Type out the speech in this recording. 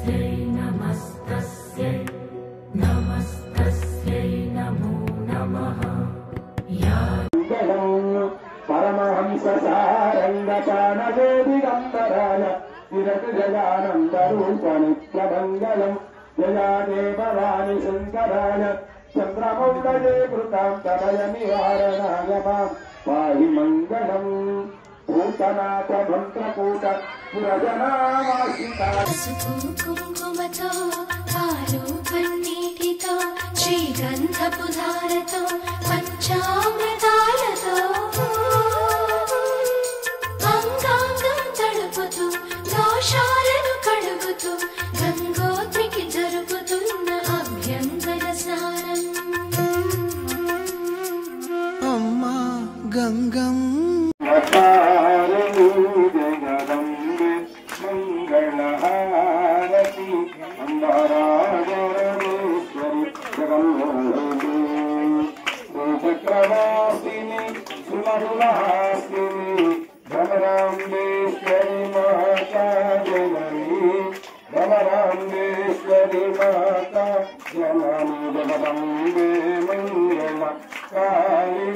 नमस्तस्यै नमस्तस्यै नमो नमः। परमहंस सारंगपाणवेदिगंबराय विरति जयानंदरूपणि प्रमंगलम् जयादेव वाणि शंकराय चंद्रमौलये कृतां तमय निवारणाय मां पाहि मंगलम्। भूतनाथ मंत्रकूट पुरजनावासिता कुंकुमतो पालो पन्नीटितो श्रीगंधपुधारतो पंचामृतालतो अंगांगं तडुपुतु दोषाలను కడుగుతూ గంగోత్రికి జరుపుతున్న అభ్యంగన స్నానం అమ్మా గంగం मंगलहारति अंबराजरमेश्वरि जगन्मोहिनी चक्रवासिनी सुमरुलहासिनी भ्रमराम्बेश्वरि माता जननी भ्रमराम्बेश्वरि माता जननी जगदम्बे मंगल काली